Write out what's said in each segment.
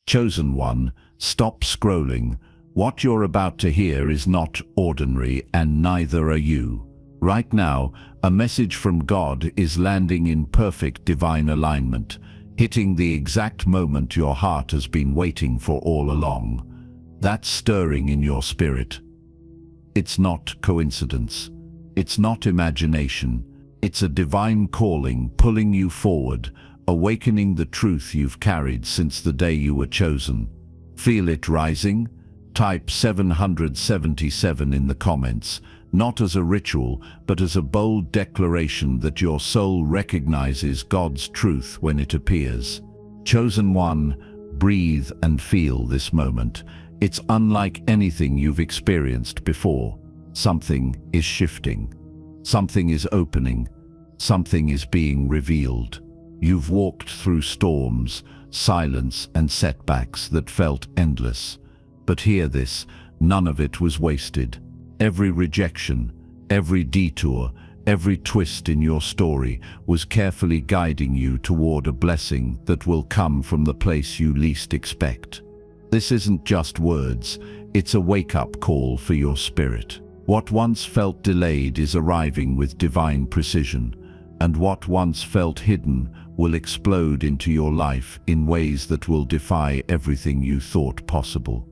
Chosen one, stop scrolling. What you're about to hear is not ordinary, and neither are you. Right now, a message from God is landing in perfect divine alignment, hitting the exact moment your heart has been waiting for all along. That's stirring in your spirit. It's not coincidence. It's not imagination. It's a divine calling pulling you forward, awakening the truth you've carried since the day you were chosen. Feel it rising? Type 777 in the comments, not as a ritual, but as a bold declaration that your soul recognizes God's truth when it appears. Chosen one, breathe and feel this moment. It's unlike anything you've experienced before. Something is shifting. Something is opening. Something is being revealed. You've walked through storms, silence, and setbacks that felt endless. But hear this, none of it was wasted. Every rejection, every detour, every twist in your story was carefully guiding you toward a blessing that will come from the place you least expect. This isn't just words, it's a wake-up call for your spirit. What once felt delayed is arriving with divine precision, and what once felt hidden will explode into your life in ways that will defy everything you thought possible.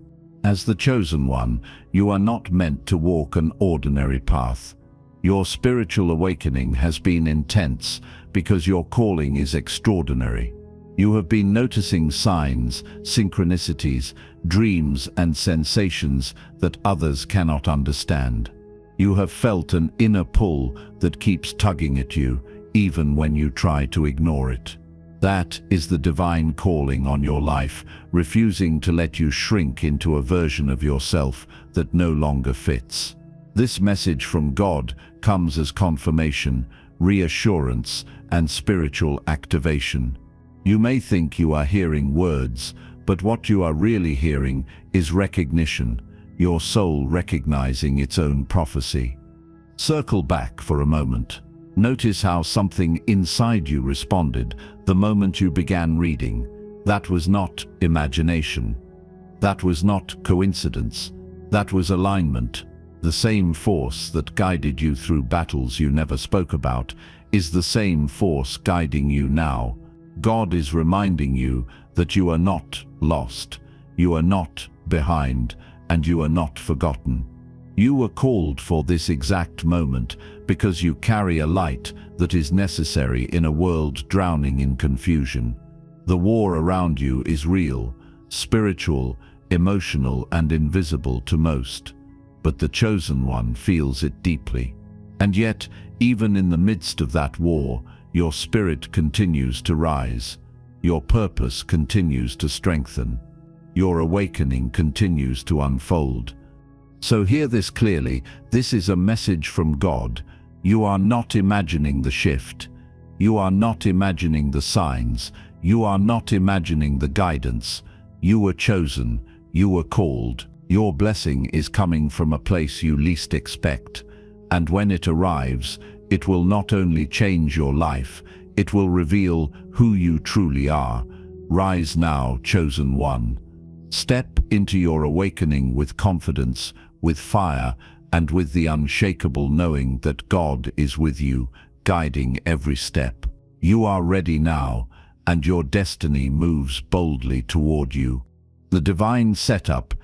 As the chosen one, you are not meant to walk an ordinary path. Your spiritual awakening has been intense because your calling is extraordinary. You have been noticing signs, synchronicities, dreams, and sensations that others cannot understand. You have felt an inner pull that keeps tugging at you, even when you try to ignore it. That is the divine calling on your life, refusing to let you shrink into a version of yourself that no longer fits. This message from God comes as confirmation, reassurance, and spiritual activation. You may think you are hearing words, but what you are really hearing is recognition, your soul recognizing its own prophecy. Circle back for a moment. Notice how something inside you responded the moment you began reading. That was not imagination. That was not coincidence. That was alignment. The same force that guided you through battles you never spoke about is the same force guiding you now. God is reminding you that you are not lost, you are not behind, and you are not forgotten. You were called for this exact moment because you carry a light that is necessary in a world drowning in confusion. The war around you is real, spiritual, emotional, and invisible to most, but the chosen one feels it deeply. And yet, even in the midst of that war, your spirit continues to rise. Your purpose continues to strengthen. Your awakening continues to unfold. So hear this clearly, this is a message from God. You are not imagining the shift. You are not imagining the signs. You are not imagining the guidance. You were chosen. You were called. Your blessing is coming from a place you least expect. And when it arrives, it will not only change your life, it will reveal who you truly are. Rise now, chosen one. Step into your awakening with confidence, with fire, and with the unshakable knowing that God is with you, guiding every step. You are ready now, and your destiny moves boldly toward you. The divine setup.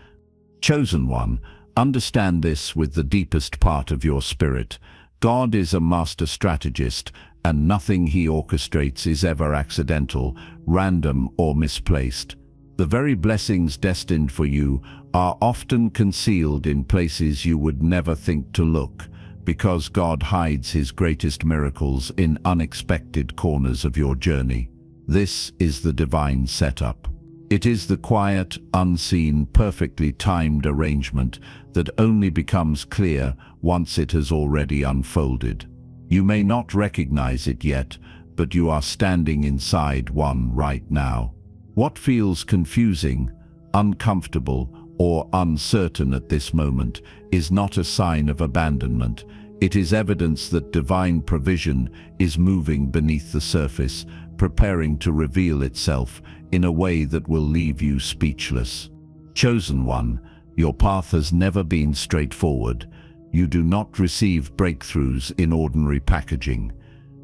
Chosen one, understand this with the deepest part of your spirit. God is a master strategist, and nothing he orchestrates is ever accidental, random, or misplaced. The very blessings destined for you are often concealed in places you would never think to look, because God hides his greatest miracles in unexpected corners of your journey. This is the divine setup. It is the quiet, unseen, perfectly timed arrangement that only becomes clear once it has already unfolded. You may not recognize it yet, but you are standing inside one right now. What feels confusing, uncomfortable, or uncertain at this moment is not a sign of abandonment. It is evidence that divine provision is moving beneath the surface, preparing to reveal itself in a way that will leave you speechless. Chosen one, your path has never been straightforward. You do not receive breakthroughs in ordinary packaging.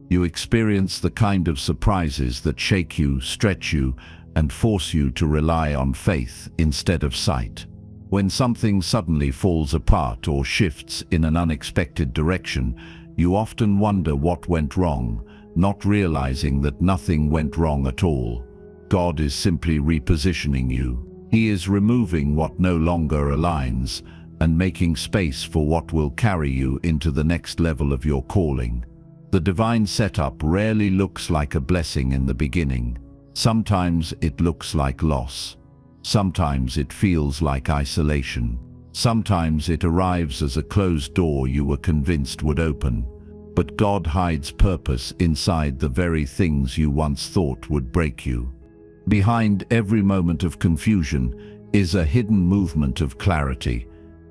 You experience the kind of surprises that shake you, stretch you, and force you to rely on faith instead of sight. When something suddenly falls apart or shifts in an unexpected direction, you often wonder what went wrong, not realizing that nothing went wrong at all. God is simply repositioning you. He is removing what no longer aligns and making space for what will carry you into the next level of your calling. The divine setup rarely looks like a blessing in the beginning. Sometimes it looks like loss. Sometimes it feels like isolation. Sometimes it arrives as a closed door you were convinced would open. But God hides purpose inside the very things you once thought would break you. Behind every moment of confusion is a hidden movement of clarity.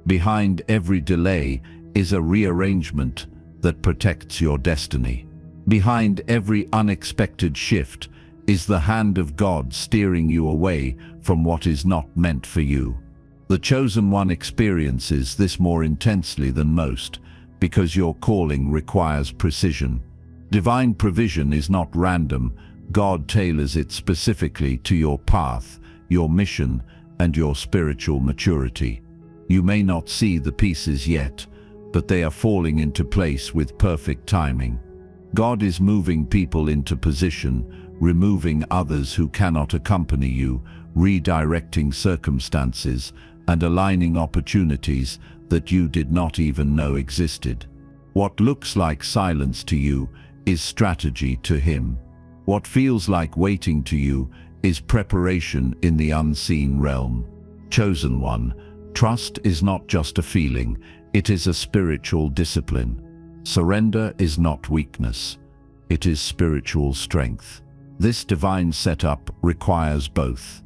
Behind every delay is a rearrangement that protects your destiny. Behind every unexpected shift is the hand of God steering you away from what is not meant for you. The chosen one experiences this more intensely than most because your calling requires precision. Divine provision is not random. God tailors it specifically to your path, your mission, and your spiritual maturity. You may not see the pieces yet, but they are falling into place with perfect timing. God is moving people into position, removing others who cannot accompany you, redirecting circumstances, and aligning opportunities that you did not even know existed. What looks like silence to you is strategy to Him. What feels like waiting to you is preparation in the unseen realm. Chosen one, trust is not just a feeling, it is a spiritual discipline. Surrender is not weakness, it is spiritual strength. This divine setup requires both.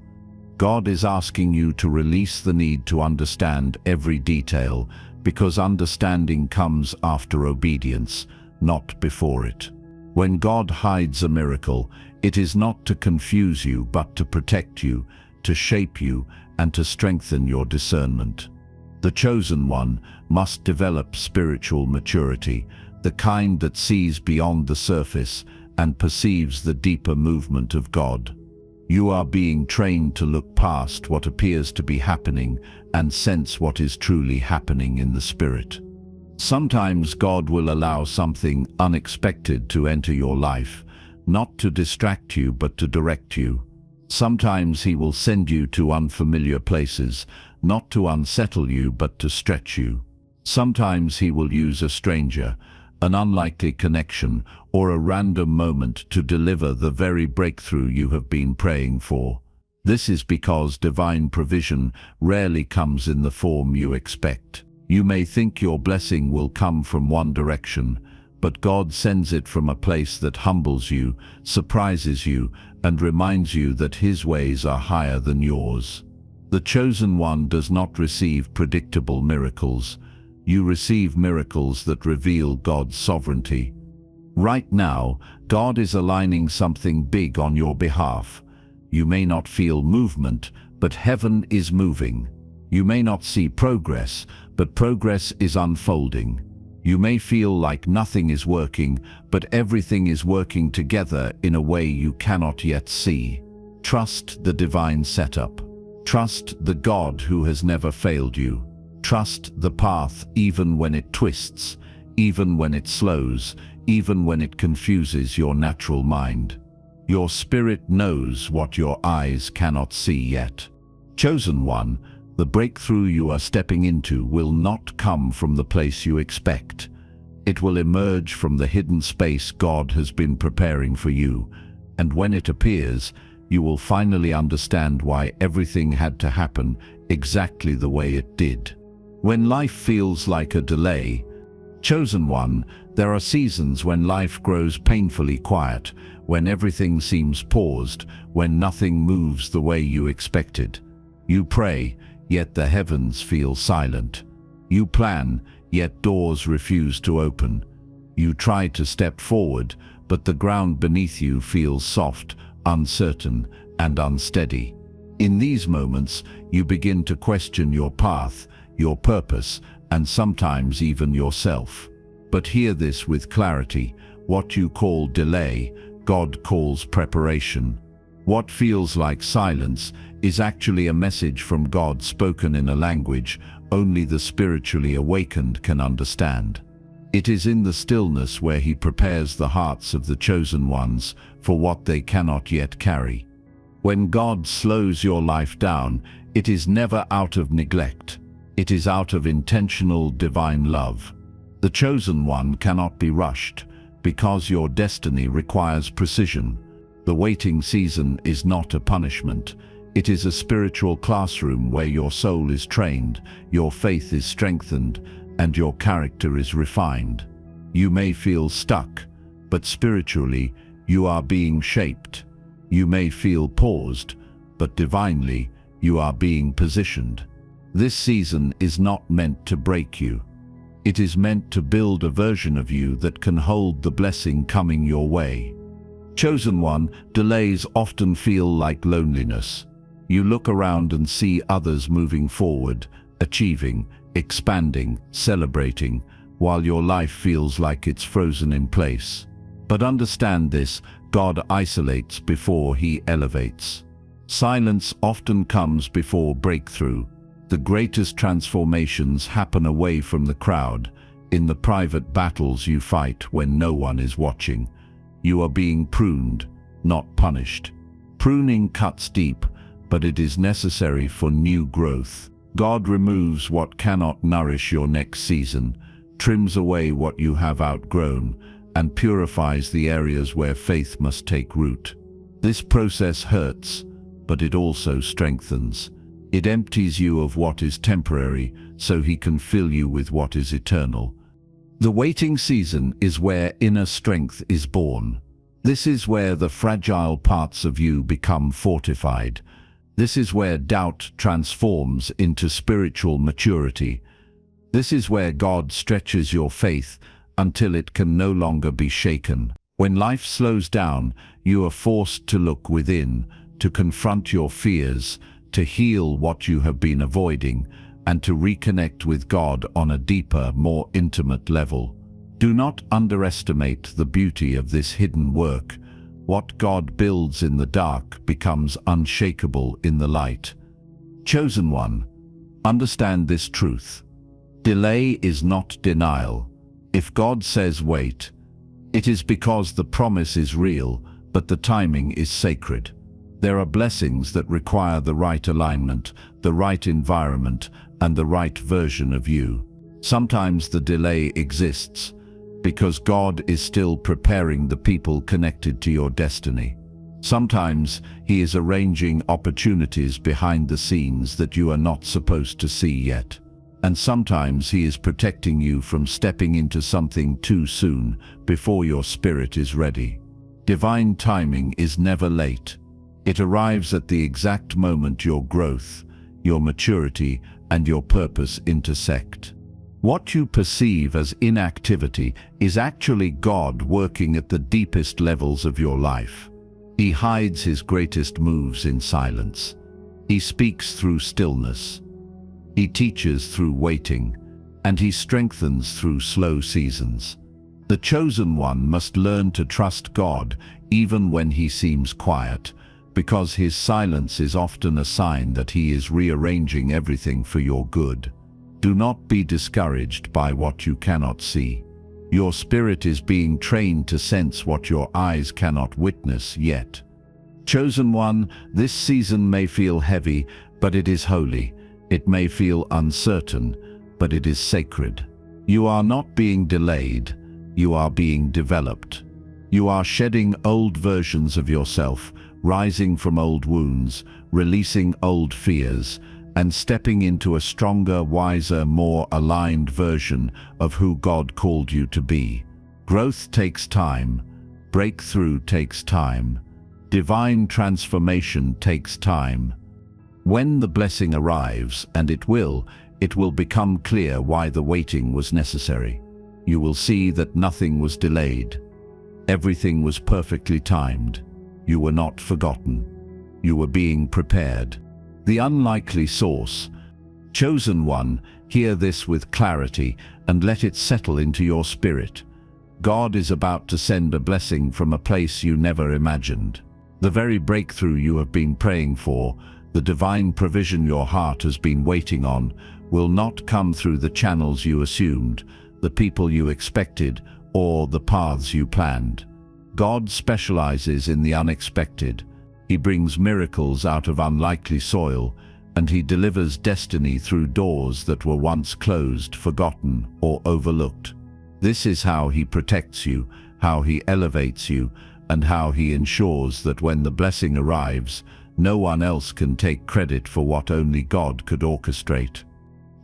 God is asking you to release the need to understand every detail, because understanding comes after obedience, not before it. When God hides a miracle, it is not to confuse you, but to protect you, to shape you, and to strengthen your discernment. The chosen one must develop spiritual maturity, the kind that sees beyond the surface and perceives the deeper movement of God. You are being trained to look past what appears to be happening and sense what is truly happening in the Spirit. Sometimes God will allow something unexpected to enter your life, not to distract you but to direct you. Sometimes He will send you to unfamiliar places, not to unsettle you but to stretch you. Sometimes He will use a stranger, an unlikely connection, or a random moment to deliver the very breakthrough you have been praying for. This is because divine provision rarely comes in the form you expect. You may think your blessing will come from one direction, but God sends it from a place that humbles you, surprises you, and reminds you that His ways are higher than yours. The chosen one does not receive predictable miracles. You receive miracles that reveal God's sovereignty. Right now, God is aligning something big on your behalf. You may not feel movement, but heaven is moving. You may not see progress, but progress is unfolding. You may feel like nothing is working, but everything is working together in a way you cannot yet see. Trust the divine setup. Trust the God who has never failed you. Trust the path even when it twists, even when it slows, even when it confuses your natural mind. Your spirit knows what your eyes cannot see yet. Chosen one, the breakthrough you are stepping into will not come from the place you expect. It will emerge from the hidden space God has been preparing for you, and when it appears, you will finally understand why everything had to happen exactly the way it did. When life feels like a delay, chosen one, there are seasons when life grows painfully quiet, when everything seems paused, when nothing moves the way you expected. You pray, yet the heavens feel silent. You plan, yet doors refuse to open. You try to step forward, but the ground beneath you feels soft, uncertain, and unsteady. In these moments, you begin to question your path, your purpose, and sometimes even yourself. But hear this with clarity: what you call delay, God calls preparation. What feels like silence is actually a message from God spoken in a language only the spiritually awakened can understand. It is in the stillness where He prepares the hearts of the chosen ones for what they cannot yet carry. When God slows your life down, it is never out of neglect. It is out of intentional divine love. The chosen one cannot be rushed, because your destiny requires precision. The waiting season is not a punishment. It is a spiritual classroom where your soul is trained, your faith is strengthened, and your character is refined. You may feel stuck, but spiritually, you are being shaped. You may feel paused, but divinely, you are being positioned. This season is not meant to break you. It is meant to build a version of you that can hold the blessing coming your way. Chosen one, delays often feel like loneliness. You look around and see others moving forward, achieving, expanding, celebrating, while your life feels like it's frozen in place. But understand this: God isolates before He elevates. Silence often comes before breakthrough. The greatest transformations happen away from the crowd, in the private battles you fight when no one is watching. You are being pruned, not punished. Pruning cuts deep, but it is necessary for new growth. God removes what cannot nourish your next season, trims away what you have outgrown, and purifies the areas where faith must take root. This process hurts, but it also strengthens. It empties you of what is temporary, so He can fill you with what is eternal. The waiting season is where inner strength is born. This is where the fragile parts of you become fortified. This is where doubt transforms into spiritual maturity. This is where God stretches your faith until it can no longer be shaken. When life slows down, you are forced to look within, to confront your fears, to heal what you have been avoiding, and to reconnect with God on a deeper, more intimate level. Do not underestimate the beauty of this hidden work. What God builds in the dark becomes unshakable in the light. Chosen one, understand this truth. Delay is not denial. If God says wait, it is because the promise is real, but the timing is sacred. There are blessings that require the right alignment, the right environment, and the right version of you. Sometimes the delay exists because God is still preparing the people connected to your destiny. Sometimes He is arranging opportunities behind the scenes that you are not supposed to see yet. And sometimes He is protecting you from stepping into something too soon, before your spirit is ready. Divine timing is never late. It arrives at the exact moment your growth, your maturity, and your purpose intersect. What you perceive as inactivity is actually God working at the deepest levels of your life. He hides His greatest moves in silence. He speaks through stillness. He teaches through waiting, and He strengthens through slow seasons. The chosen one must learn to trust God even when He seems quiet, because His silence is often a sign that He is rearranging everything for your good. Do not be discouraged by what you cannot see. Your spirit is being trained to sense what your eyes cannot witness yet. Chosen one, this season may feel heavy, but it is holy. It may feel uncertain, but it is sacred. You are not being delayed, you are being developed. You are shedding old versions of yourself, rising from old wounds, releasing old fears, and stepping into a stronger, wiser, more aligned version of who God called you to be. Growth takes time. Breakthrough takes time. Divine transformation takes time. When the blessing arrives, and it will, It will become clear why the waiting was necessary. You will see that nothing was delayed. Everything was perfectly timed. You were not forgotten. You were being prepared. The unlikely source. Chosen one, hear this with clarity and let it settle into your spirit. God is about to send a blessing from a place you never imagined. The very breakthrough you have been praying for, the divine provision your heart has been waiting on, will not come through the channels you assumed, the people you expected, or the paths you planned. God specializes in the unexpected. He brings miracles out of unlikely soil, and He delivers destiny through doors that were once closed, forgotten, or overlooked. This is how He protects you, how He elevates you, and how He ensures that when the blessing arrives, no one else can take credit for what only God could orchestrate.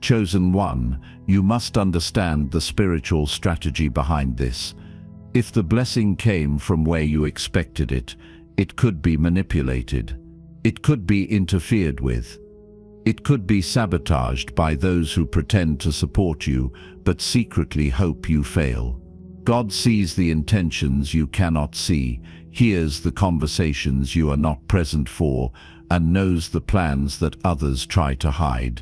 Chosen one, you must understand the spiritual strategy behind this. If the blessing came from where you expected it, it could be manipulated. It could be interfered with. It could be sabotaged by those who pretend to support you, but secretly hope you fail. God sees the intentions you cannot see, hears the conversations you are not present for, and knows the plans that others try to hide.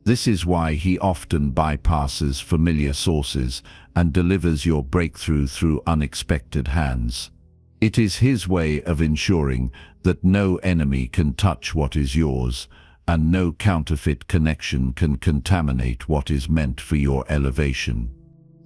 This is why He often bypasses familiar sources and delivers your breakthrough through unexpected hands. It is His way of ensuring that no enemy can touch what is yours, and no counterfeit connection can contaminate what is meant for your elevation.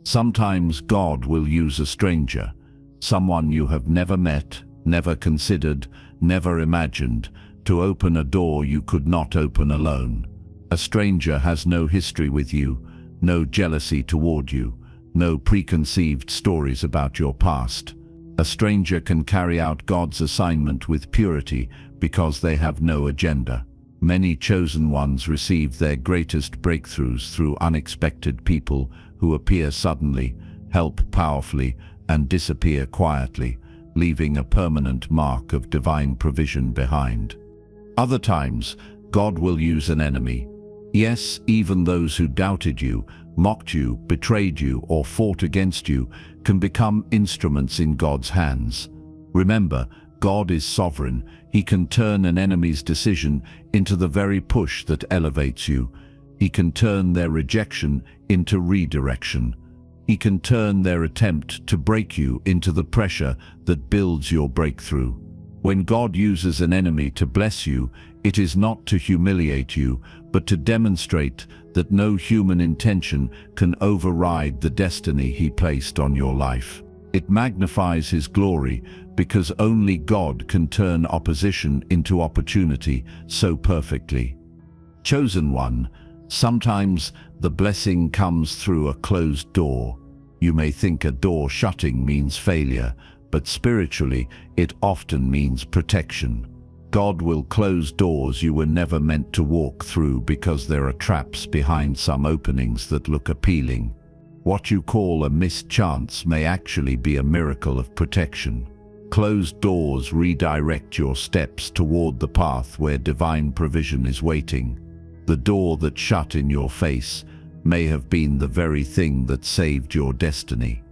Sometimes God will use a stranger, someone you have never met, never considered, never imagined, to open a door you could not open alone. A stranger has no history with you, no jealousy toward you, no preconceived stories about your past. A stranger can carry out God's assignment with purity because they have no agenda. Many chosen ones receive their greatest breakthroughs through unexpected people who appear suddenly, help powerfully, and disappear quietly, leaving a permanent mark of divine provision behind. Other times, God will use an enemy. Yes, even those who doubted you, mocked you, betrayed you, or fought against you can become instruments in God's hands. Remember, God is sovereign. He can turn an enemy's decision into the very push that elevates you. He can turn their rejection into redirection. He can turn their attempt to break you into the pressure that builds your breakthrough. When God uses an enemy to bless you, it is not to humiliate you, but to demonstrate that no human intention can override the destiny He placed on your life. It magnifies His glory because only God can turn opposition into opportunity so perfectly. Chosen one, sometimes the blessing comes through a closed door. You may think a door shutting means failure, but spiritually it often means protection. God will close doors you were never meant to walk through because there are traps behind some openings that look appealing. What you call a missed chance may actually be a miracle of protection. Closed doors redirect your steps toward the path where divine provision is waiting. The door that shut in your face may have been the very thing that saved your destiny.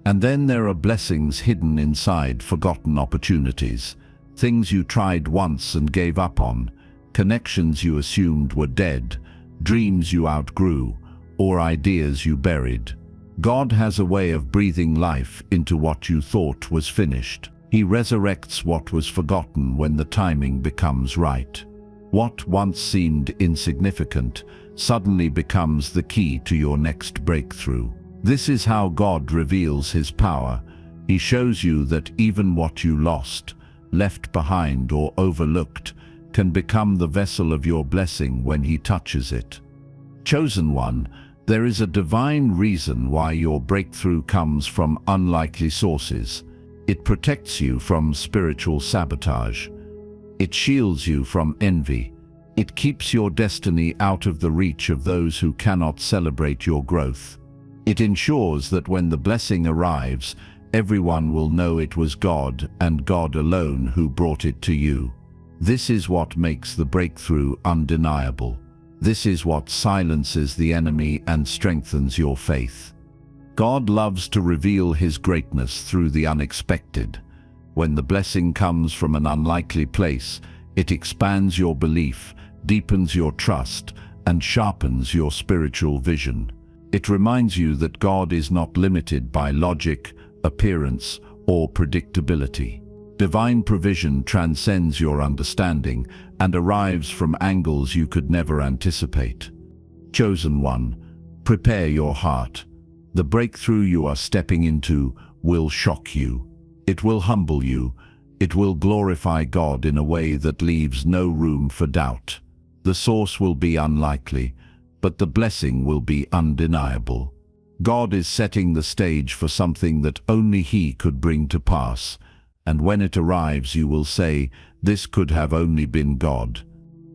And then there are blessings hidden inside forgotten opportunities, things you tried once and gave up on, connections you assumed were dead, dreams you outgrew, or ideas you buried. God has a way of breathing life into what you thought was finished. He resurrects what was forgotten when the timing becomes right. What once seemed insignificant suddenly becomes the key to your next breakthrough. This is how God reveals His power. He shows you that even what you lost, left behind, or overlooked can become the vessel of your blessing when He touches it. Chosen one, there is a divine reason why your breakthrough comes from unlikely sources. It protects you from spiritual sabotage. It shields you from envy. It keeps your destiny out of the reach of those who cannot celebrate your growth. It ensures that when the blessing arrives, everyone will know it was God and God alone who brought it to you. This is what makes the breakthrough undeniable. This is what silences the enemy and strengthens your faith. God loves to reveal His greatness through the unexpected. When the blessing comes from an unlikely place, it expands your belief, deepens your trust, and sharpens your spiritual vision. It reminds you that God is not limited by logic, appearance, or predictability. Divine provision transcends your understanding and arrives from angles you could never anticipate. Chosen one, prepare your heart. The breakthrough you are stepping into will shock you. It will humble you. It will glorify God in a way that leaves no room for doubt. The source will be unlikely, but the blessing will be undeniable. God is setting the stage for something that only He could bring to pass. And when it arrives, you will say, "This could have only been God."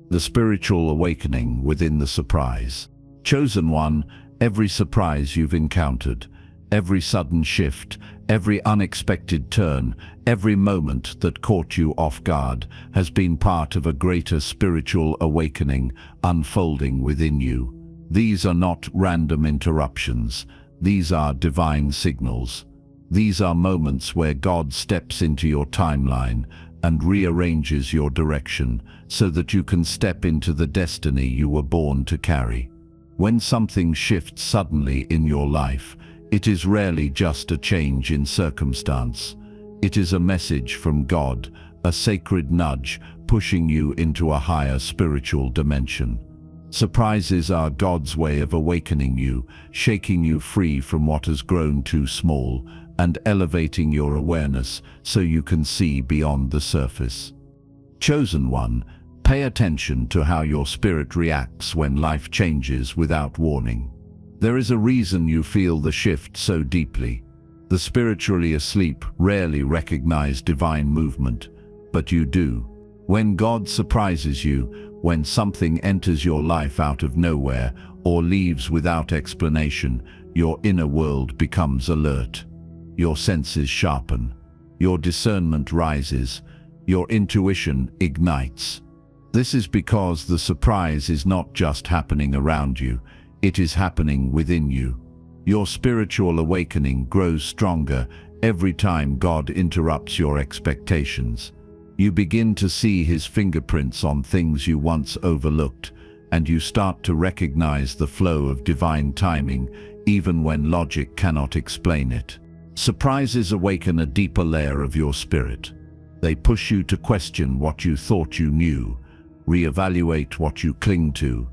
The spiritual awakening within the surprise. Chosen one, every surprise you've encountered, every sudden shift, every unexpected turn, every moment that caught you off guard has been part of a greater spiritual awakening unfolding within you. These are not random interruptions. These are divine signals. These are moments where God steps into your timeline and rearranges your direction so that you can step into the destiny you were born to carry. When something shifts suddenly in your life, it is rarely just a change in circumstance. It is a message from God, a sacred nudge pushing you into a higher spiritual dimension. Surprises are God's way of awakening you, shaking you free from what has grown too small, and elevating your awareness so you can see beyond the surface. Chosen one, pay attention to how your spirit reacts when life changes without warning. There is a reason you feel the shift so deeply. The spiritually asleep rarely recognize divine movement, but you do. When God surprises you, when something enters your life out of nowhere or leaves without explanation, your inner world becomes alert. Your senses sharpen, your discernment rises, your intuition ignites. This is because the surprise is not just happening around you, it is happening within you. Your spiritual awakening grows stronger every time God interrupts your expectations. You begin to see His fingerprints on things you once overlooked, and you start to recognize the flow of divine timing, even when logic cannot explain it. Surprises awaken a deeper layer of your spirit. They push you to question what you thought you knew, reevaluate what you cling to,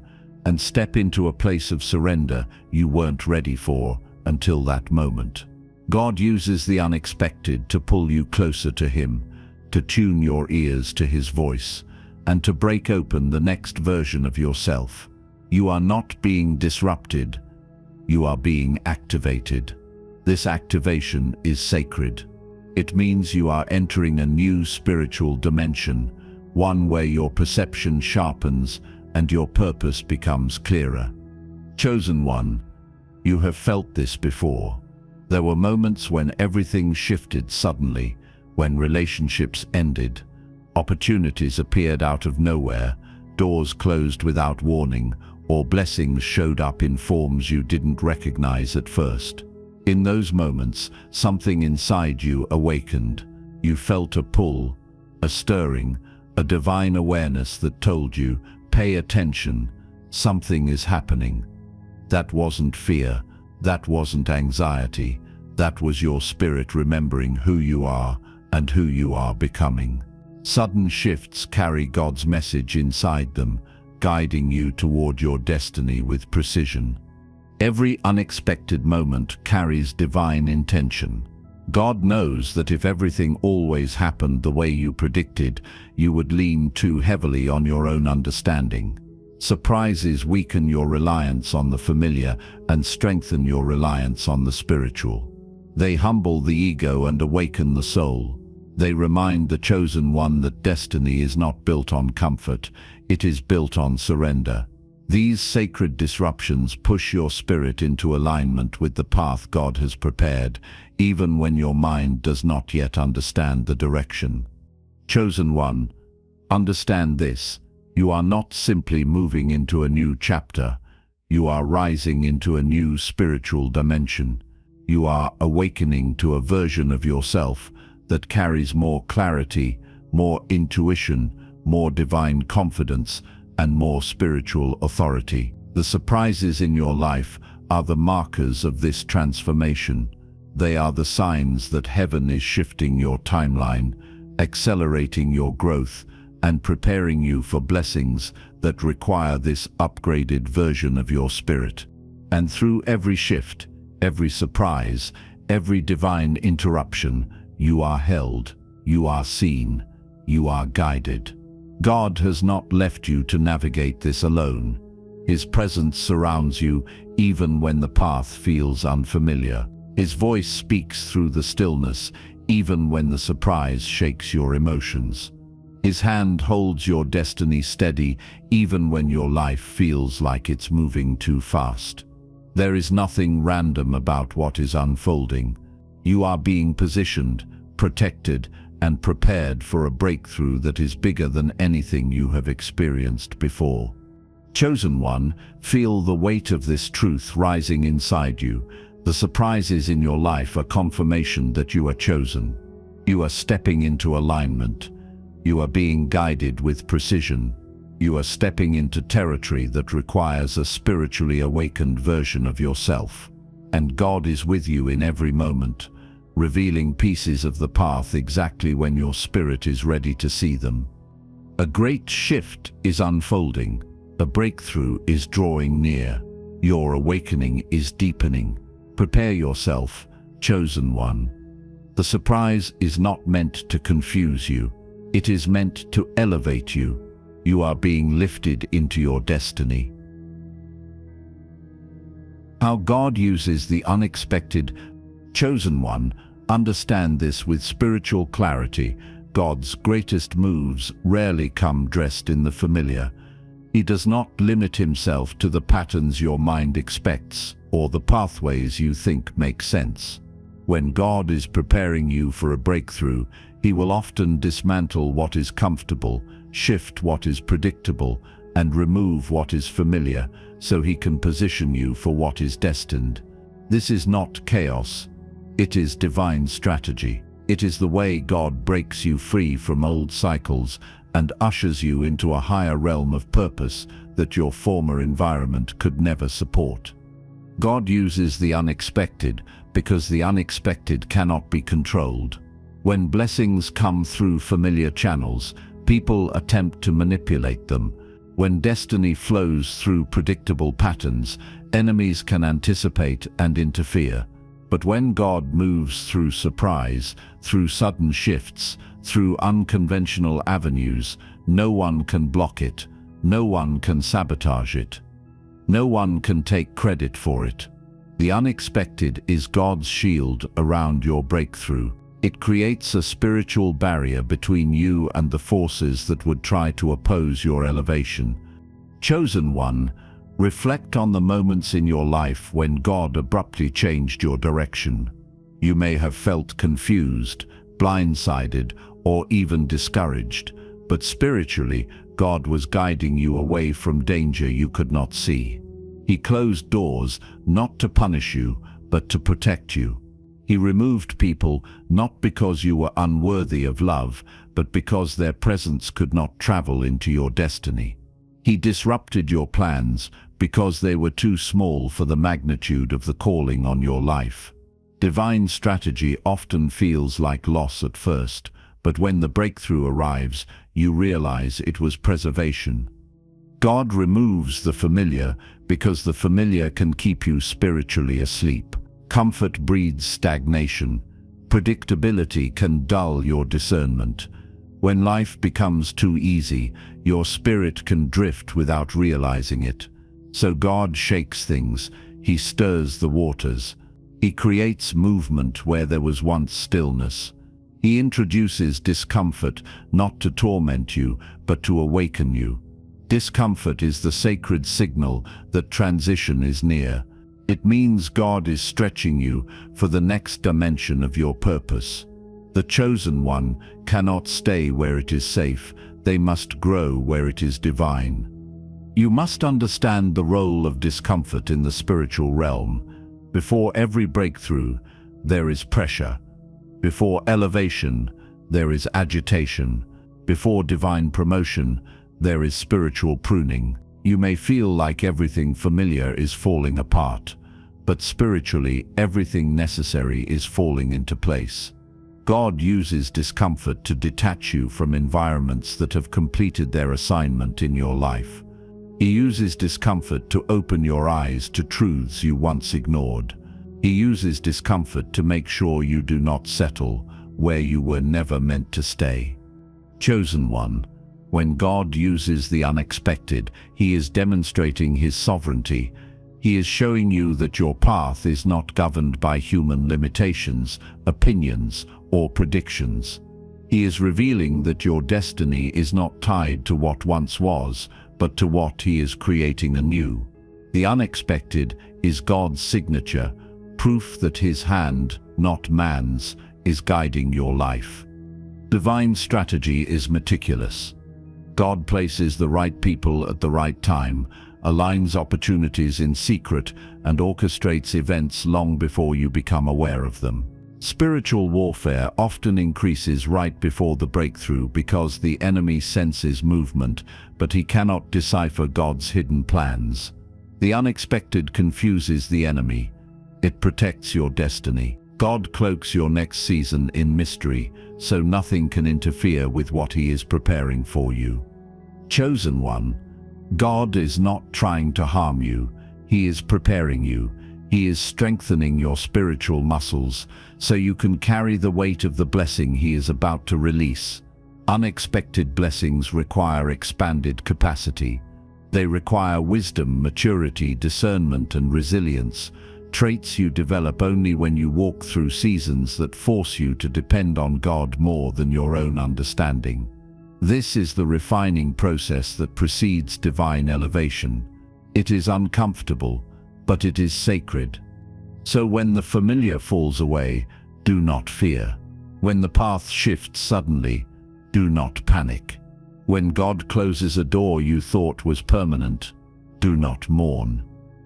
and step into a place of surrender you weren't ready for until that moment. God uses the unexpected to pull you closer to Him, to tune your ears to His voice, and to break open the next version of yourself. You are not being disrupted, you are being activated. This activation is sacred. It means you are entering a new spiritual dimension, one where your perception sharpens and your purpose becomes clearer. Chosen one, you have felt this before. There were moments when everything shifted suddenly, when relationships ended, opportunities appeared out of nowhere, doors closed without warning, or blessings showed up in forms you didn't recognize at first. In those moments, something inside you awakened. You felt a pull, a stirring, a divine awareness that told you, "Pay attention, something is happening." That wasn't fear, that wasn't anxiety, that was your spirit remembering who you are and who you are becoming. Sudden shifts carry God's message inside them, guiding you toward your destiny with precision. Every unexpected moment carries divine intention. God knows that if everything always happened the way you predicted, you would lean too heavily on your own understanding. Surprises weaken your reliance on the familiar and strengthen your reliance on the spiritual. They humble the ego and awaken the soul. They remind the chosen one that destiny is not built on comfort, it is built on surrender. These sacred disruptions push your spirit into alignment with the path God has prepared, even when your mind does not yet understand the direction. Chosen one, understand this: You are not simply moving into a new chapter. You are rising into a new spiritual dimension. You are awakening to a version of yourself that carries more clarity, more intuition, more divine confidence, and more spiritual authority. The surprises in your life are the markers of this transformation. They are the signs that heaven is shifting your timeline, accelerating your growth, and preparing you for blessings that require this upgraded version of your spirit. And through every shift, every surprise, every divine interruption, you are held, you are seen, you are guided. God has not left you to navigate this alone. His presence surrounds you even when the path feels unfamiliar. His voice speaks through the stillness, even when the surprise shakes your emotions. His hand holds your destiny steady, even when your life feels like it's moving too fast. There is nothing random about what is unfolding. You are being positioned, protected, and prepared for a breakthrough that is bigger than anything you have experienced before. Chosen one, feel the weight of this truth rising inside you. The surprises in your life are confirmation that you are chosen. You are stepping into alignment. You are being guided with precision. You are stepping into territory that requires a spiritually awakened version of yourself. And God is with you in every moment, revealing pieces of the path exactly when your spirit is ready to see them. A great shift is unfolding. A breakthrough is drawing near. Your awakening is deepening. Prepare yourself, chosen one. The surprise is not meant to confuse you. It is meant to elevate you. You are being lifted into your destiny. How God uses the unexpected. Chosen one, understand this with spiritual clarity. God's greatest moves rarely come dressed in the familiar. He does not limit himself to the patterns your mind expects or the pathways you think make sense. When God is preparing you for a breakthrough, he will often dismantle what is comfortable, shift what is predictable, and remove what is familiar, so he can position you for what is destined. This is not chaos. It is divine strategy. It is the way God breaks you free from old cycles and ushers you into a higher realm of purpose that your former environment could never support. God uses the unexpected because the unexpected cannot be controlled. When blessings come through familiar channels, people attempt to manipulate them. When destiny flows through predictable patterns, enemies can anticipate and interfere. But when God moves through surprise, through sudden shifts, through unconventional avenues, no one can block it. No one can sabotage it. No one can take credit for it. The unexpected is God's shield around your breakthrough. It creates a spiritual barrier between you and the forces that would try to oppose your elevation. Chosen one, reflect on the moments in your life when God abruptly changed your direction. You may have felt confused, blindsided, or even discouraged, but spiritually, God was guiding you away from danger you could not see. He closed doors not to punish you, but to protect you. He removed people not because you were unworthy of love, but because their presence could not travel into your destiny. He disrupted your plans because they were too small for the magnitude of the calling on your life. Divine strategy often feels like loss at first, but when the breakthrough arrives, you realize it was preservation. God removes the familiar because the familiar can keep you spiritually asleep. Comfort breeds stagnation. Predictability can dull your discernment. When life becomes too easy, your spirit can drift without realizing it. So God shakes things. He stirs the waters. He creates movement where there was once stillness. He introduces discomfort not to torment you, but to awaken you. Discomfort is the sacred signal that transition is near. It means God is stretching you for the next dimension of your purpose. The chosen one cannot stay where it is safe. they must grow where it is divine. You must understand the role of discomfort in the spiritual realm. Before every breakthrough, there is pressure. Before elevation, there is agitation. Before divine promotion, there is spiritual pruning. You may feel like everything familiar is falling apart, but spiritually, everything necessary is falling into place. God uses discomfort to detach you from environments that have completed their assignment in your life. He uses discomfort to open your eyes to truths you once ignored. He uses discomfort to make sure you do not settle where you were never meant to stay. Chosen one, when God uses the unexpected, He is demonstrating His sovereignty. He is showing you that your path is not governed by human limitations, opinions, or predictions. He is revealing that your destiny is not tied to what once was, but to what He is creating anew. The unexpected is God's signature, proof that His hand, not man's, is guiding your life. Divine strategy is meticulous. God places the right people at the right time, aligns opportunities in secret, and orchestrates events long before you become aware of them. Spiritual warfare often increases right before the breakthrough because the enemy senses movement, but he cannot decipher God's hidden plans. The unexpected confuses the enemy. It protects your destiny. God cloaks your next season in mystery, so nothing can interfere with what He is preparing for you. Chosen one, God is not trying to harm you. He is preparing you. He is strengthening your spiritual muscles so you can carry the weight of the blessing He is about to release. Unexpected blessings require expanded capacity. They require wisdom, maturity, discernment, and resilience, traits you develop only when you walk through seasons that force you to depend on God more than your own understanding. This is the refining process that precedes divine elevation. It is uncomfortable, but it is sacred. So when the familiar falls away, do not fear. When the path shifts suddenly, do not panic. When God closes a door you thought was permanent, do not mourn.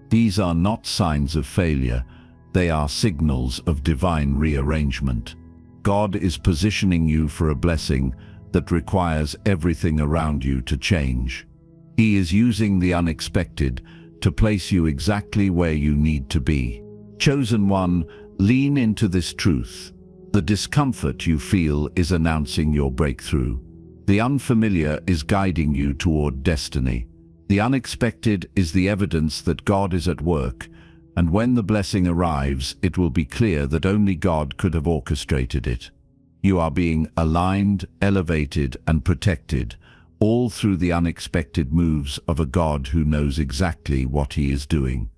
These are not signs of failure, they are signals of divine rearrangement. God is positioning you for a blessing that requires everything around you to change. He is using the unexpected to place you exactly where you need to be. Chosen one, lean into this truth. The discomfort you feel is announcing your breakthrough. The unfamiliar is guiding you toward destiny. The unexpected is the evidence that God is at work, and when the blessing arrives, it will be clear that only God could have orchestrated it. You are being aligned, elevated, and protected, all through the unexpected moves of a God who knows exactly what He is doing.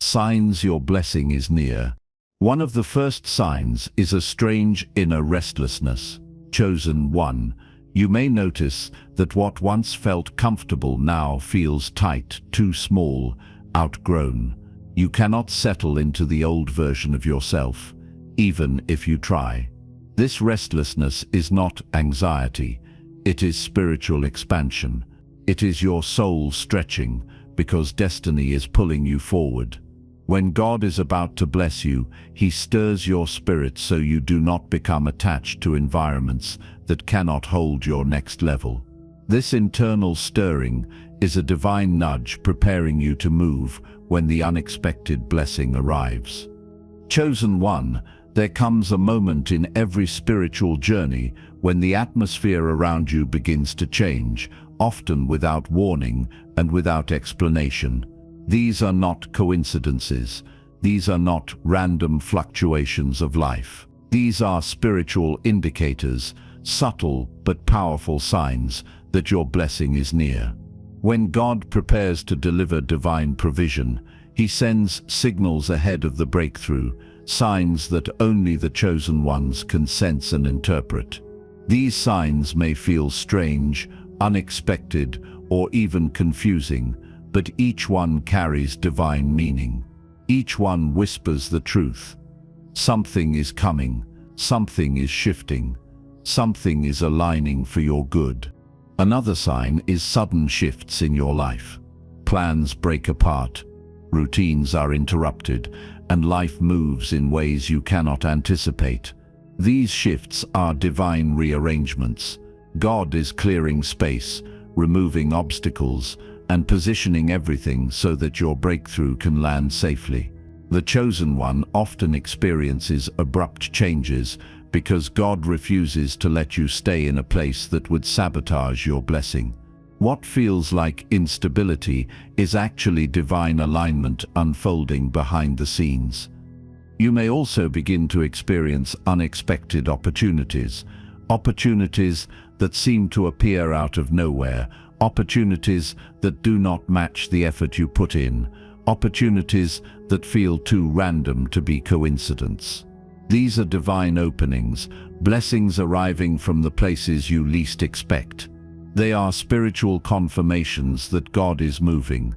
Signs your blessing is near. One of the first signs is a strange inner restlessness. Chosen one, you may notice that what once felt comfortable now feels tight, too small, outgrown. You cannot settle into the old version of yourself, even if you try. This restlessness is not anxiety, it is spiritual expansion. It is your soul stretching, because destiny is pulling you forward. When God is about to bless you, He stirs your spirit so you do not become attached to environments that cannot hold your next level. This internal stirring is a divine nudge preparing you to move when the unexpected blessing arrives. Chosen one, there comes a moment in every spiritual journey when the atmosphere around you begins to change, often without warning and without explanation. These are not coincidences. These are not random fluctuations of life. These are spiritual indicators, subtle but powerful signs that your blessing is near. When God prepares to deliver divine provision, He sends signals ahead of the breakthrough, signs that only the chosen ones can sense and interpret. These signs may feel strange, unexpected, or even confusing, but each one carries divine meaning. Each one whispers the truth. Something is coming, something is shifting, something is aligning for your good. Another sign is sudden shifts in your life. Plans break apart, routines are interrupted, and life moves in ways you cannot anticipate. These shifts are divine rearrangements. God is clearing space, removing obstacles, and positioning everything so that your breakthrough can land safely. The chosen one often experiences abrupt changes because God refuses to let you stay in a place that would sabotage your blessing. What feels like instability is actually divine alignment unfolding behind the scenes. You may also begin to experience unexpected opportunities that seem to appear out of nowhere, opportunities that do not match the effort you put in, opportunities that feel too random to be coincidence. These are divine openings, blessings arriving from the places you least expect. They are spiritual confirmations that God is moving.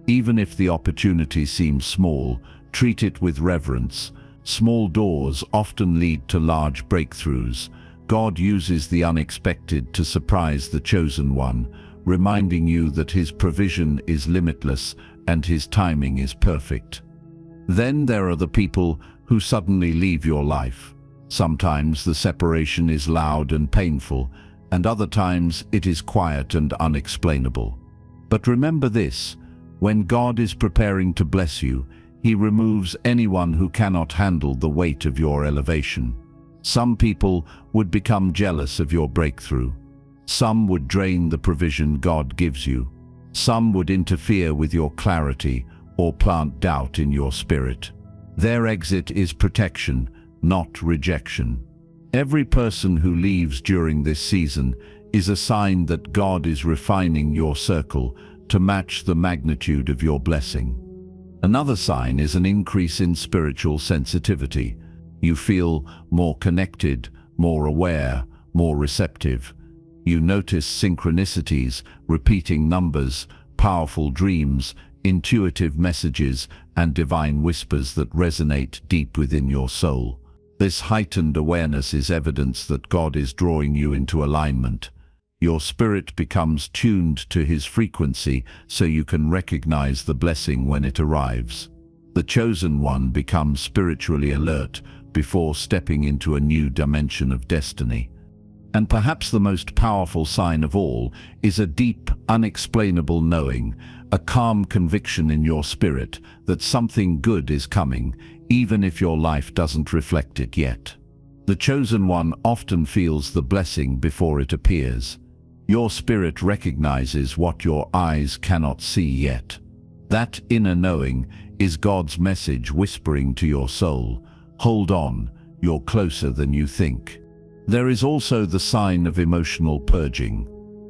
Even if the opportunity seems small, treat it with reverence. Small doors often lead to large breakthroughs. God uses the unexpected to surprise the chosen one, reminding you that His provision is limitless and His timing is perfect. Then there are the people who suddenly leave your life. Sometimes the separation is loud and painful, and other times it is quiet and unexplainable. But remember this: when God is preparing to bless you, He removes anyone who cannot handle the weight of your elevation. Some people would become jealous of your breakthrough. Some would drain the provision God gives you. Some would interfere with your clarity or plant doubt in your spirit. Their exit is protection, not rejection. Every person who leaves during this season is a sign that God is refining your circle to match the magnitude of your blessing. Another sign is an increase in spiritual sensitivity. You feel more connected, more aware, more receptive. You notice synchronicities, repeating numbers, powerful dreams, intuitive messages, and divine whispers that resonate deep within your soul. This heightened awareness is evidence that God is drawing you into alignment. Your spirit becomes tuned to His frequency so you can recognize the blessing when it arrives. The chosen one becomes spiritually alert before stepping into a new dimension of destiny. And perhaps the most powerful sign of all is a deep, unexplainable knowing, a calm conviction in your spirit that something good is coming, even if your life doesn't reflect it yet. The chosen one often feels the blessing before it appears. Your spirit recognizes what your eyes cannot see yet. That inner knowing is God's message whispering to your soul, "Hold on, you're closer than you think." There is also the sign of emotional purging.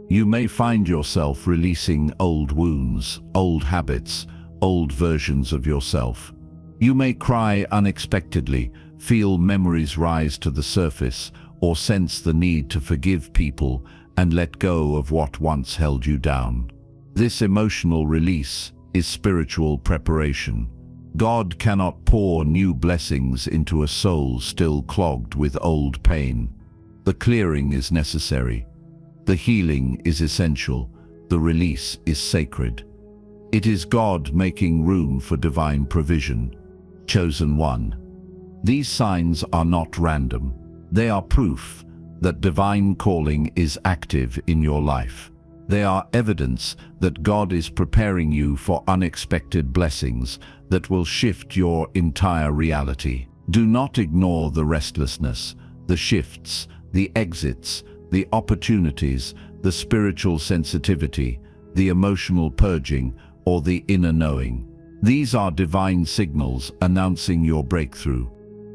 You may find yourself releasing old wounds, old habits, old versions of yourself. You may cry unexpectedly, feel memories rise to the surface, or sense the need to forgive people and let go of what once held you down. This emotional release is spiritual preparation. God cannot pour new blessings into a soul still clogged with old pain. The clearing is necessary. The healing is essential. The release is sacred. It is God making room for divine provision. Chosen one. These signs are not random. They are proof that divine calling is active in your life. They are evidence that God is preparing you for unexpected blessings that will shift your entire reality. Do not ignore the restlessness, the shifts, the exits, the opportunities, the spiritual sensitivity, the emotional purging, or the inner knowing. These are divine signals announcing your breakthrough.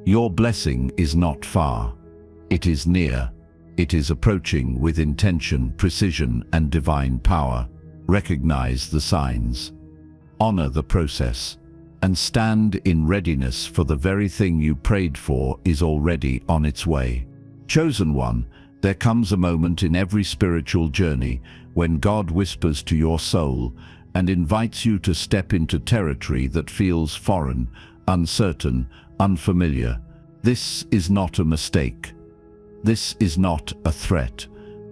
Your blessing is not far. It is near. It is approaching with intention, precision, and divine power. Recognize the signs. Honor the process. And stand in readiness, for the very thing you prayed for is already on its way. Chosen one, there comes a moment in every spiritual journey when God whispers to your soul and invites you to step into territory that feels foreign, uncertain, unfamiliar. This is not a mistake. This is not a threat.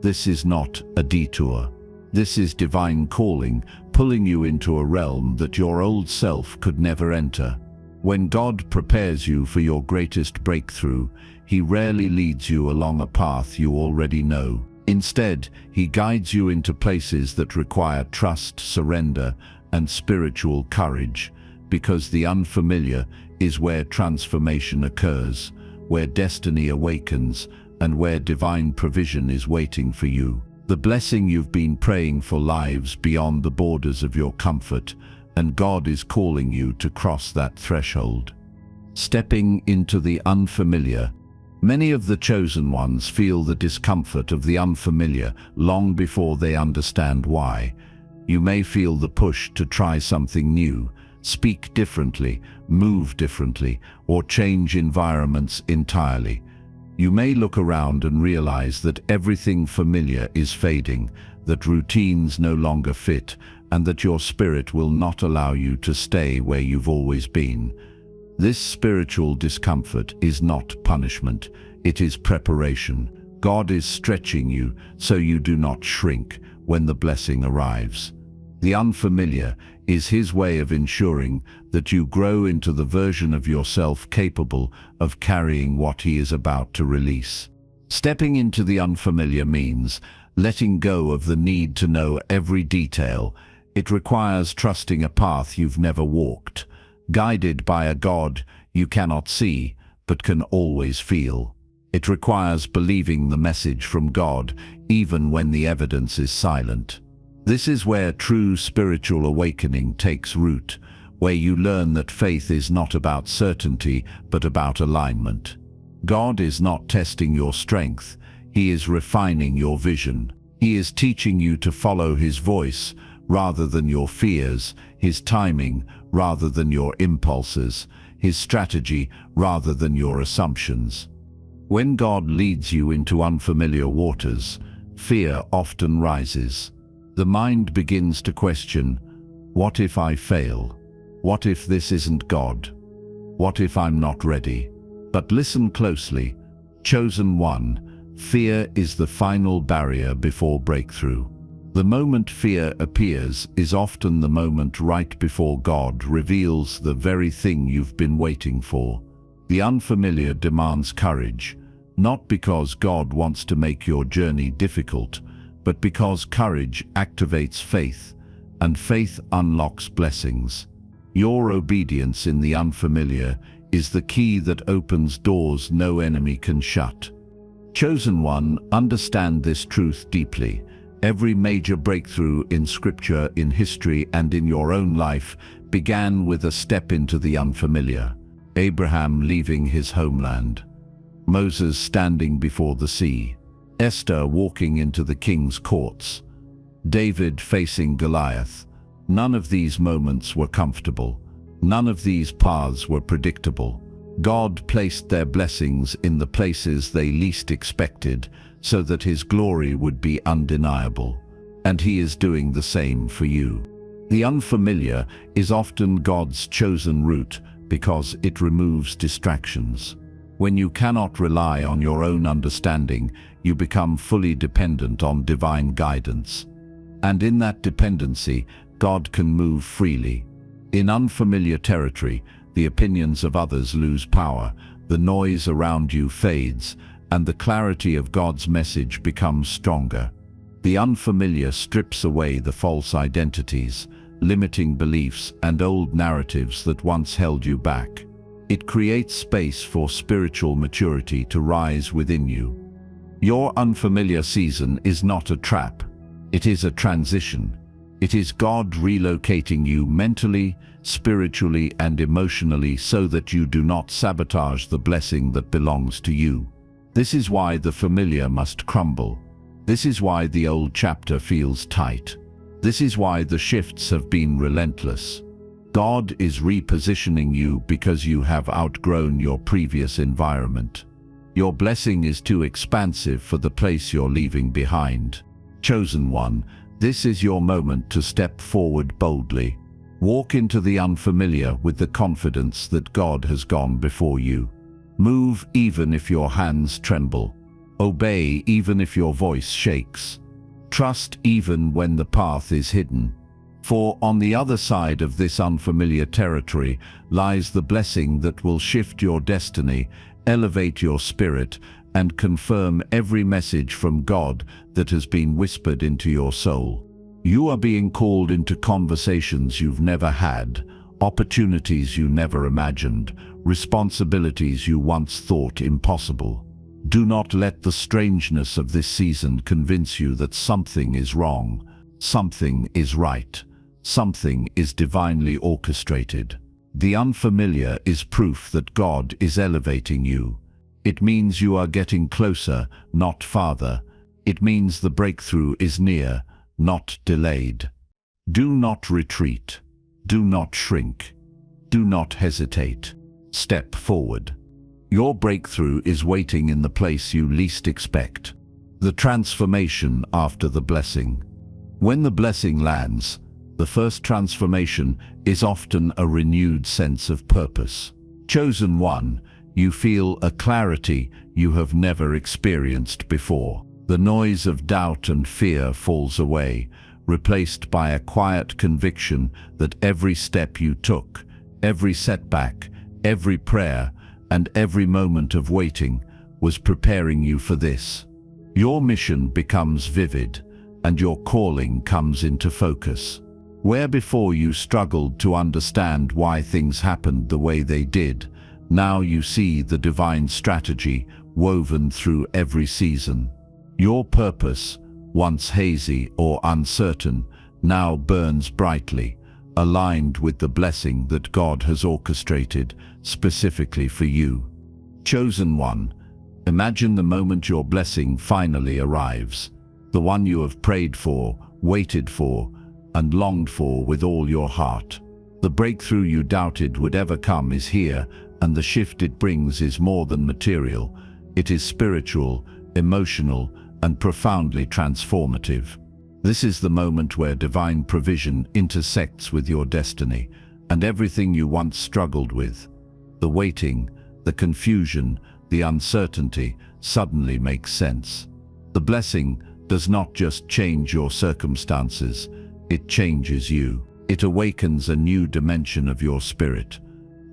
This is not a detour. This is divine calling, pulling you into a realm that your old self could never enter. When God prepares you for your greatest breakthrough, He rarely leads you along a path you already know. Instead, He guides you into places that require trust, surrender, and spiritual courage, because the unfamiliar is where transformation occurs, where destiny awakens, and where divine provision is waiting for you. The blessing you've been praying for lives beyond the borders of your comfort, and God is calling you to cross that threshold. Stepping into the unfamiliar. Many of the chosen ones feel the discomfort of the unfamiliar long before they understand why. You may feel the push to try something new, speak differently, move differently, or change environments entirely. You may look around and realize that everything familiar is fading, that routines no longer fit, and that your spirit will not allow you to stay where you've always been. This spiritual discomfort is not punishment, it is preparation. God is stretching you so you do not shrink when the blessing arrives. The unfamiliar is His way of ensuring that you grow into the version of yourself capable of carrying what He is about to release. Stepping into the unfamiliar means letting go of the need to know every detail. It requires trusting a path you've never walked, guided by a God you cannot see but can always feel. It requires believing the message from God even when the evidence is silent. This is where true spiritual awakening takes root, where you learn that faith is not about certainty but about alignment. God is not testing your strength, He is refining your vision. He is teaching you to follow His voice rather than your fears, His timing rather than your impulses, His strategy rather than your assumptions. When God leads you into unfamiliar waters, fear often rises. The mind begins to question, what if I fail? What if this isn't God? What if I'm not ready? But listen closely. Chosen one, fear is the final barrier before breakthrough. The moment fear appears is often the moment right before God reveals the very thing you've been waiting for. The unfamiliar demands courage, not because God wants to make your journey difficult, but because courage activates faith, and faith unlocks blessings. Your obedience in the unfamiliar is the key that opens doors no enemy can shut. Chosen one, understand this truth deeply. Every major breakthrough in Scripture, in history, and in your own life began with a step into the unfamiliar. Abraham leaving his homeland, Moses standing before the sea, Esther walking into the king's courts, David facing Goliath. None of these moments were comfortable. None of these paths were predictable. God placed their blessings in the places they least expected so that His glory would be undeniable. And He is doing the same for you. The unfamiliar is often God's chosen route because it removes distractions. When you cannot rely on your own understanding, you become fully dependent on divine guidance. And in that dependency, God can move freely. In unfamiliar territory, the opinions of others lose power, the noise around you fades, and the clarity of God's message becomes stronger. The unfamiliar strips away the false identities, limiting beliefs, and old narratives that once held you back. It creates space for spiritual maturity to rise within you. Your unfamiliar season is not a trap. It is a transition. It is God relocating you mentally, spiritually, and emotionally so that you do not sabotage the blessing that belongs to you. This is why the familiar must crumble. This is why the old chapter feels tight. This is why the shifts have been relentless. God is repositioning you because you have outgrown your previous environment. Your blessing is too expansive for the place you're leaving behind. Chosen one, this is your moment to step forward boldly. Walk into the unfamiliar with the confidence that God has gone before you. Move even if your hands tremble. Obey even if your voice shakes. Trust even when the path is hidden. For on the other side of this unfamiliar territory lies the blessing that will shift your destiny, elevate your spirit, and confirm every message from God that has been whispered into your soul. You are being called into conversations you've never had, opportunities you never imagined, responsibilities you once thought impossible. Do not let the strangeness of this season convince you that something is wrong, something is right, something is divinely orchestrated. The unfamiliar is proof that God is elevating you. It means you are getting closer, not farther. It means the breakthrough is near, not delayed. Do not retreat. Do not shrink. Do not hesitate. Step forward. Your breakthrough is waiting in the place you least expect. The transformation after the blessing. When the blessing lands, the first transformation is often a renewed sense of purpose. Chosen one, you feel a clarity you have never experienced before. The noise of doubt and fear falls away, replaced by a quiet conviction that every step you took, every setback, every prayer, and every moment of waiting was preparing you for this. Your mission becomes vivid, and your calling comes into focus. Where before you struggled to understand why things happened the way they did, now you see the divine strategy woven through every season. Your purpose, once hazy or uncertain, now burns brightly, aligned with the blessing that God has orchestrated specifically for you. Chosen one, imagine the moment your blessing finally arrives, the one you have prayed for, waited for, and longed for with all your heart. The breakthrough you doubted would ever come is here, and the shift it brings is more than material. It is spiritual, emotional, and profoundly transformative. This is the moment where divine provision intersects with your destiny, and everything you once struggled with, the waiting, the confusion, the uncertainty, suddenly makes sense. The blessing does not just change your circumstances, it changes you. It awakens a new dimension of your spirit,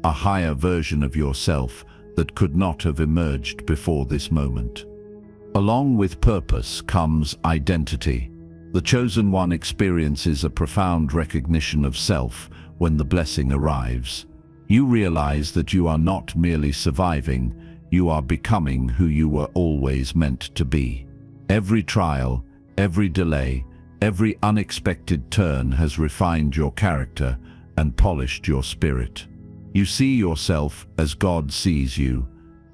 a higher version of yourself that could not have emerged before this moment. Along with purpose comes identity. The chosen one experiences a profound recognition of self when the blessing arrives. You realize that you are not merely surviving, you are becoming who you were always meant to be. Every trial, every delay, every unexpected turn has refined your character and polished your spirit. You see yourself as God sees you,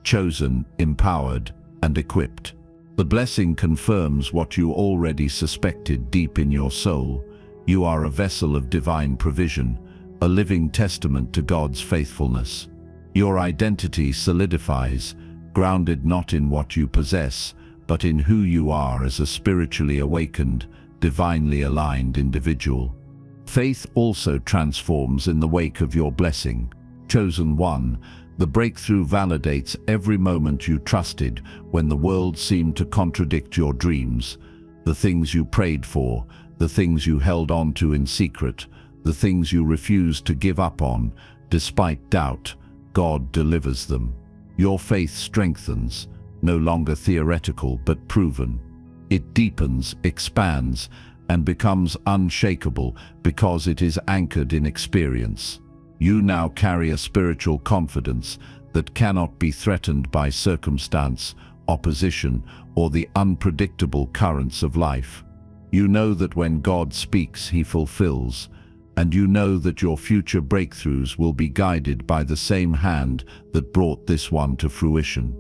chosen, empowered, and equipped. The blessing confirms what you already suspected deep in your soul. You are a vessel of divine provision, a living testament to God's faithfulness. Your identity solidifies, grounded not in what you possess, but in who you are as a spiritually awakened, divinely aligned individual. Faith also transforms in the wake of your blessing. Chosen one, the breakthrough validates every moment you trusted when the world seemed to contradict your dreams. The things you prayed for, the things you held on to in secret, the things you refused to give up on, despite doubt, God delivers them. Your faith strengthens, no longer theoretical but proven. It deepens, expands, and becomes unshakable because it is anchored in experience. You now carry a spiritual confidence that cannot be threatened by circumstance, opposition, or the unpredictable currents of life. You know that when God speaks, He fulfills, and you know that your future breakthroughs will be guided by the same hand that brought this one to fruition.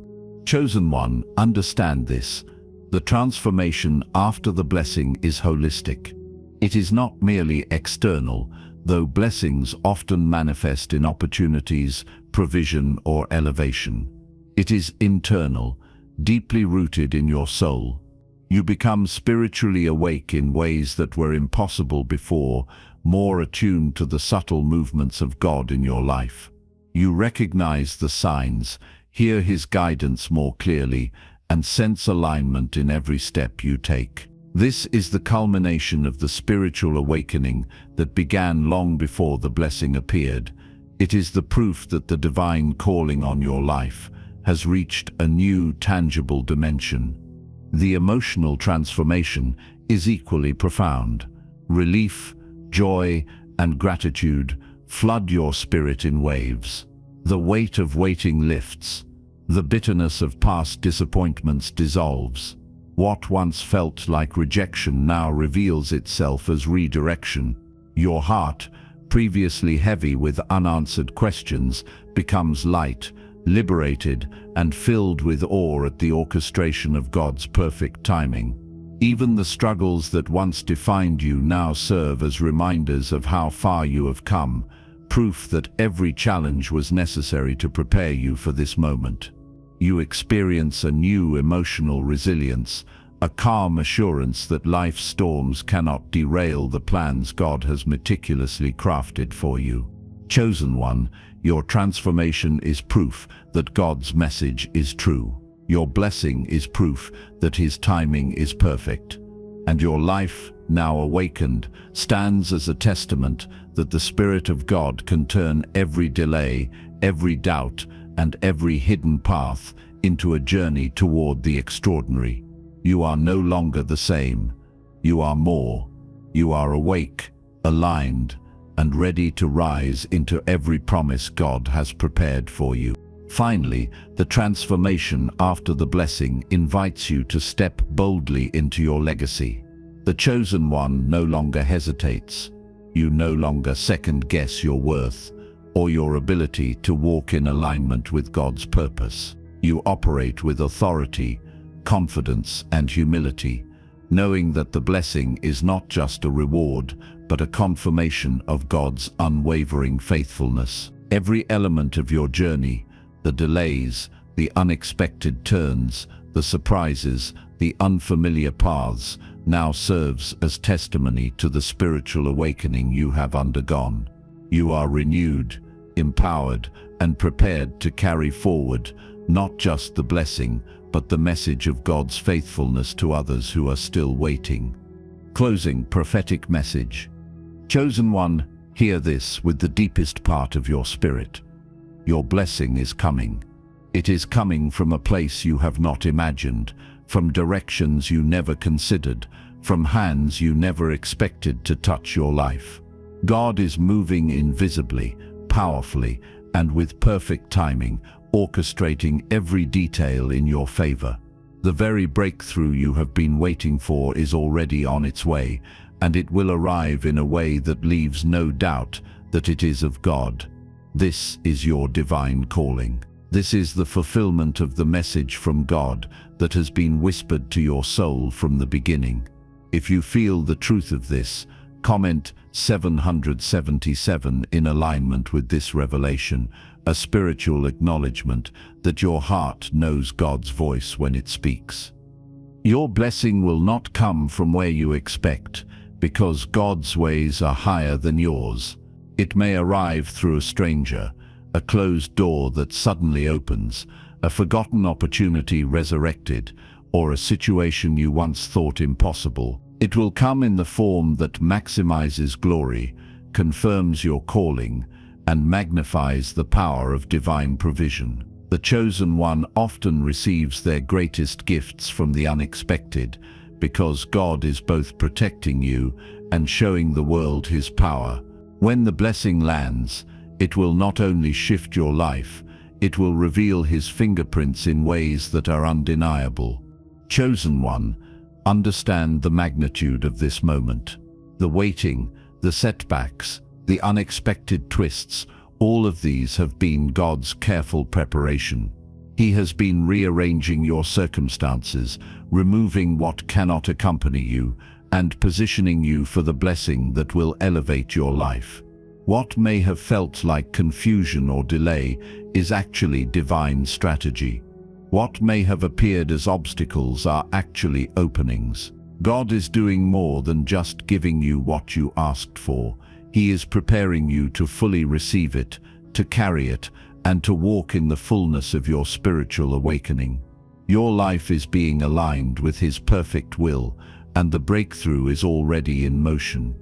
Chosen one, understand this. The transformation after the blessing is holistic. It is not merely external, though blessings often manifest in opportunities, provision, or elevation. It is internal, deeply rooted in your soul. You become spiritually awake in ways that were impossible before, more attuned to the subtle movements of God in your life. You recognize the signs, hear His guidance more clearly, and sense alignment in every step you take. This is the culmination of the spiritual awakening that began long before the blessing appeared. It is the proof that the divine calling on your life has reached a new, tangible dimension. The emotional transformation is equally profound. Relief, joy, and gratitude flood your spirit in waves. The weight of waiting lifts. The bitterness of past disappointments dissolves. What once felt like rejection now reveals itself as redirection. Your heart, previously heavy with unanswered questions, becomes light, liberated, and filled with awe at the orchestration of God's perfect timing. Even the struggles that once defined you now serve as reminders of how far you have come, proof that every challenge was necessary to prepare you for this moment. You experience a new emotional resilience, a calm assurance that life's storms cannot derail the plans God has meticulously crafted for you. Chosen one, your transformation is proof that God's message is true. Your blessing is proof that His timing is perfect. And your life, now awakened, stands as a testament that the Spirit of God can turn every delay, every doubt, and every hidden path into a journey toward the extraordinary. You are no longer the same. You are more. You are awake, aligned, and ready to rise into every promise God has prepared for you. Finally, the transformation after the blessing invites you to step boldly into your legacy. The chosen one no longer hesitates. You no longer second-guess your worth or your ability to walk in alignment with God's purpose. You operate with authority, confidence, and humility, knowing that the blessing is not just a reward, but a confirmation of God's unwavering faithfulness. Every element of your journey, the delays, the unexpected turns, the surprises, the unfamiliar paths, now serves as testimony to the spiritual awakening you have undergone. You are renewed, empowered, and prepared to carry forward not just the blessing, but the message of God's faithfulness to others who are still waiting. Closing prophetic message. Chosen one, hear this with the deepest part of your spirit. Your blessing is coming. It is coming from a place you have not imagined, from directions you never considered, from hands you never expected to touch your life. God is moving invisibly, powerfully, and with perfect timing, orchestrating every detail in your favor. The very breakthrough you have been waiting for is already on its way, and it will arrive in a way that leaves no doubt that it is of God. This is your divine calling. This is the fulfillment of the message from God that has been whispered to your soul from the beginning. If you feel the truth of this, comment 777 in alignment with this revelation, a spiritual acknowledgement that your heart knows God's voice when it speaks. Your blessing will not come from where you expect, because God's ways are higher than yours. It may arrive through a stranger, a closed door that suddenly opens, a forgotten opportunity resurrected, or a situation you once thought impossible. It will come in the form that maximizes glory, confirms your calling, and magnifies the power of divine provision. The chosen one often receives their greatest gifts from the unexpected, because God is both protecting you and showing the world His power. When the blessing lands, it will not only shift your life, it will reveal His fingerprints in ways that are undeniable. Chosen one, understand the magnitude of this moment. The waiting, the setbacks, the unexpected twists, all of these have been God's careful preparation. He has been rearranging your circumstances, removing what cannot accompany you, and positioning you for the blessing that will elevate your life. What may have felt like confusion or delay is actually divine strategy. What may have appeared as obstacles are actually openings. God is doing more than just giving you what you asked for. He is preparing you to fully receive it, to carry it, and to walk in the fullness of your spiritual awakening. Your life is being aligned with His perfect will, and the breakthrough is already in motion.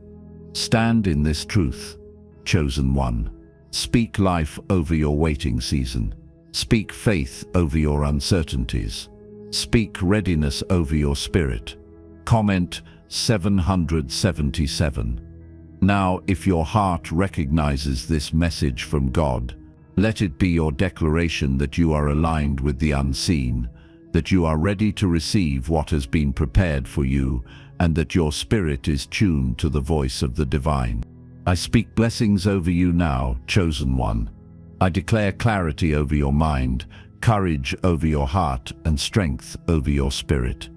Stand in this truth, chosen one. Speak life over your waiting season. Speak faith over your uncertainties. Speak readiness over your spirit. Comment 777. Now, if your heart recognizes this message from God, let it be your declaration that you are aligned with the unseen, that you are ready to receive what has been prepared for you, and that your spirit is tuned to the voice of the divine. I speak blessings over you now, chosen one. I declare clarity over your mind, courage over your heart, and strength over your spirit.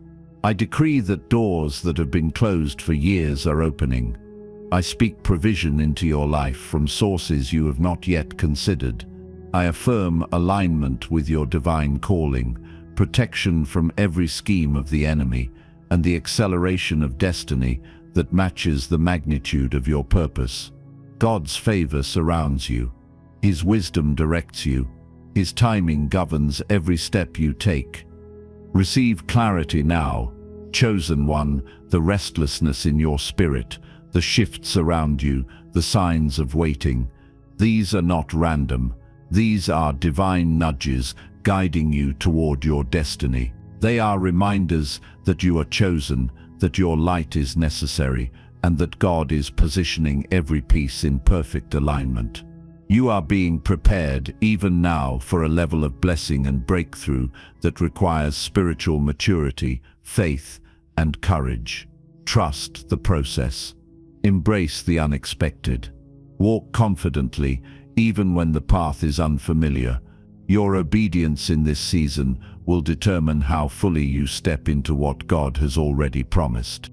I decree that doors that have been closed for years are opening. I speak provision into your life from sources you have not yet considered. I affirm alignment with your divine calling, protection from every scheme of the enemy, and the acceleration of destiny that matches the magnitude of your purpose. God's favor surrounds you. His wisdom directs you. His timing governs every step you take. Receive clarity now, chosen one, the restlessness in your spirit, the shifts around you, the signs of waiting. These are not random. These are divine nudges guiding you toward your destiny. They are reminders that you are chosen, that your light is necessary, and that God is positioning every piece in perfect alignment. You are being prepared even now for a level of blessing and breakthrough that requires spiritual maturity, faith, and courage. Trust the process. Embrace the unexpected. Walk confidently, even when the path is unfamiliar. Your obedience in this season will determine how fully you step into what God has already promised.